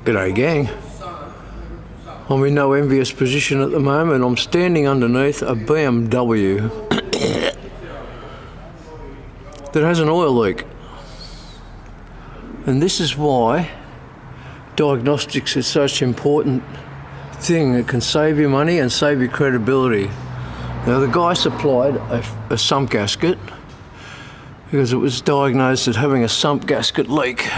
G'day gang. I'm in no envious position at the moment. I'm standing underneath a BMW that has an oil leak. And this is why diagnostics is such an important thing. It can save you money and save you credibility. Now the guy supplied a sump gasket because it was diagnosed as having a sump gasket leak.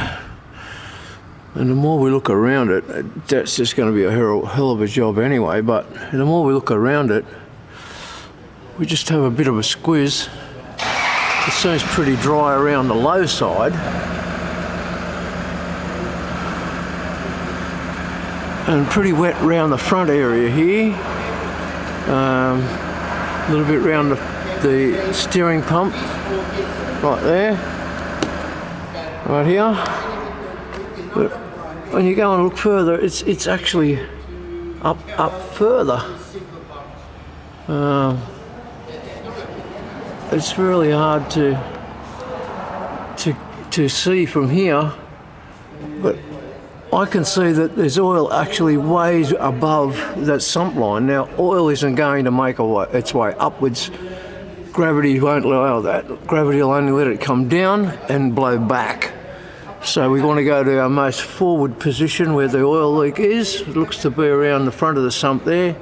And the more we look around it, that's just going to be a hell of a job anyway, but the more we look around it, we just have a bit of a squiz. It seems pretty dry around the low side. And pretty wet around the front area here. A little bit around the steering pump, right there, right here. But when you go and look further, it's actually up further. It's really hard to see from here, but I can see that there's oil actually way above that sump line. Now, oil isn't going to make its way upwards. Gravity won't allow that. Gravity will only let it come down and blow back. So we want to go to our most forward position where the oil leak is. It looks to be around the front of the sump there,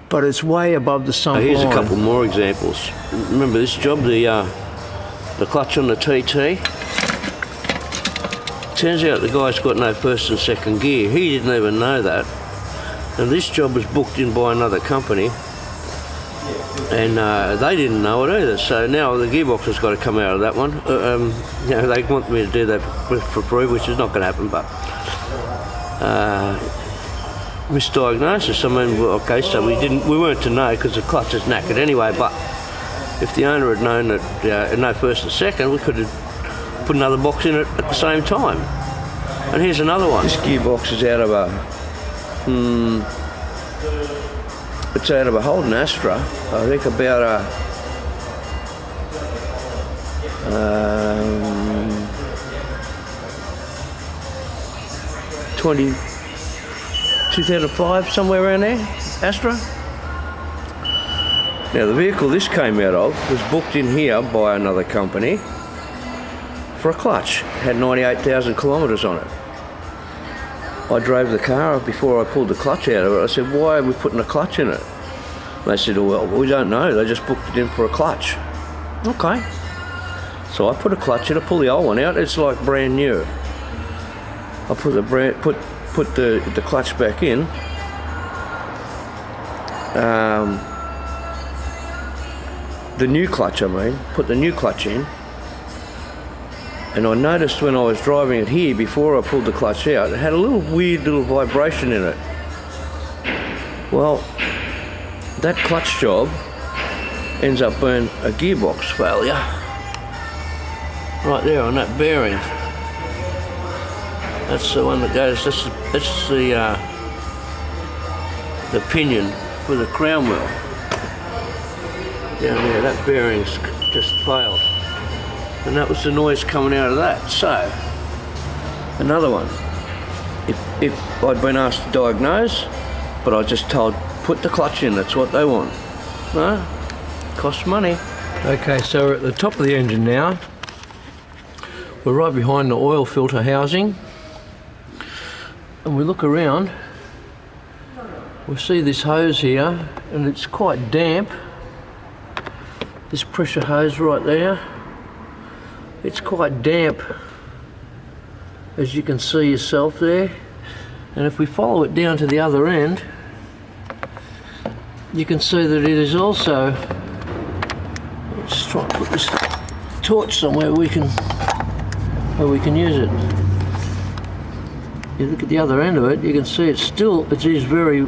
but it's way above the sump line. Here's a couple more examples. Remember this job, the clutch on the TT? Turns out the guy's got no first and second gear. He didn't even know that. And this job was booked in by another company, and they didn't know it either. So now the gearbox has got to come out of that one. They want me to do that for free, which is not going to happen. But misdiagnosis. I mean, okay, so we weren't to know because the clutch is knackered anyway. But if the owner had known that no first and second, we could have put another box in it at the same time. And here's another one. This gearbox is out of it's out of a Holden Astra. I think about a 2005, somewhere around there, Astra. Now the vehicle this came out of was booked in here by another company for a clutch. It had 98,000 kilometres on it. I drove the car before I pulled the clutch out of it. I said, why are we putting a clutch in it? And they said, well, we don't know. They just booked it in for a clutch. Okay. So I put a clutch in, I pull the old one out. It's like brand new. I put the clutch back in. The new clutch, put the new clutch in. And I noticed when I was driving it here, before I pulled the clutch out, it had a weird little vibration in it. Well, that clutch job ends up being a gearbox failure. Right there on that bearing. That's the one that goes, that's the pinion for the crown wheel. Down there, that bearing's just failed. And that was the noise coming out of that. So, another one. If I'd been asked to diagnose, but I was just told, put the clutch in, that's what they want. No, costs money. Okay, so we're at the top of the engine now. We're right behind the oil filter housing. And we look around, we see this hose here, and it's quite damp. This pressure hose right there. It's quite damp, as you can see yourself there. And if we follow it down to the other end, you can see that it is also, let's try and put this torch somewhere where we can use it. You look at the other end of it, you can see it is very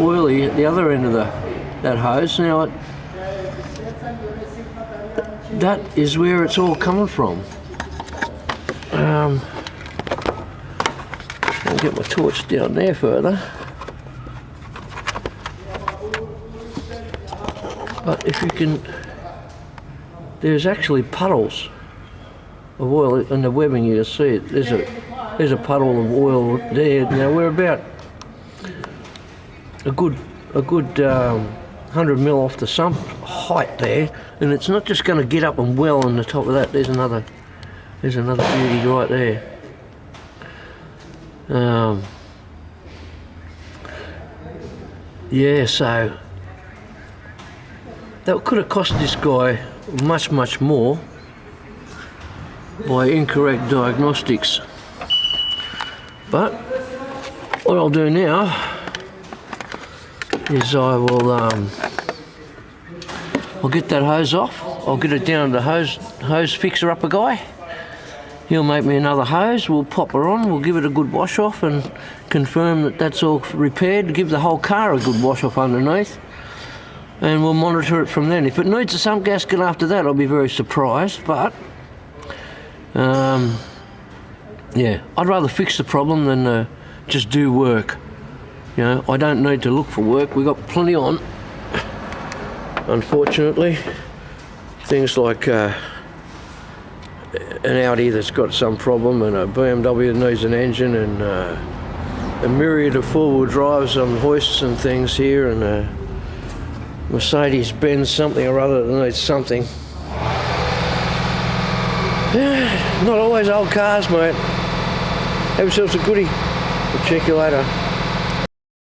oily at the other end of that hose. Now that is where it's all coming from. I'll get my torch down there further. But if you can, there's actually puddles of oil in the webbing. You see it. There's There's a puddle of oil there. Now we're about a good 100 mil off the sump height there, and it's not just going to get up and well on the top of that. There's another beauty right there. Yeah, so that could have cost this guy much more by incorrect diagnostics. But what I'll do now is I'll get that hose off. I'll get it down to the hose fixer upper guy. He'll make me another hose. We'll pop her on. We'll give it a good wash off and confirm that that's all repaired. Give the whole car a good wash off underneath, and we'll monitor it from then. If it needs a sump gasket after that, I'll be very surprised. But yeah, I'd rather fix the problem than just do work. You know, I don't need to look for work. We've got plenty on. Unfortunately, things like an Audi that's got some problem, and a BMW that needs an engine, and a myriad of four-wheel drives on hoists and things here, and a Mercedes-Benz something or other that needs something. Not always old cars, mate. Have yourselves a goodie. We'll check you later.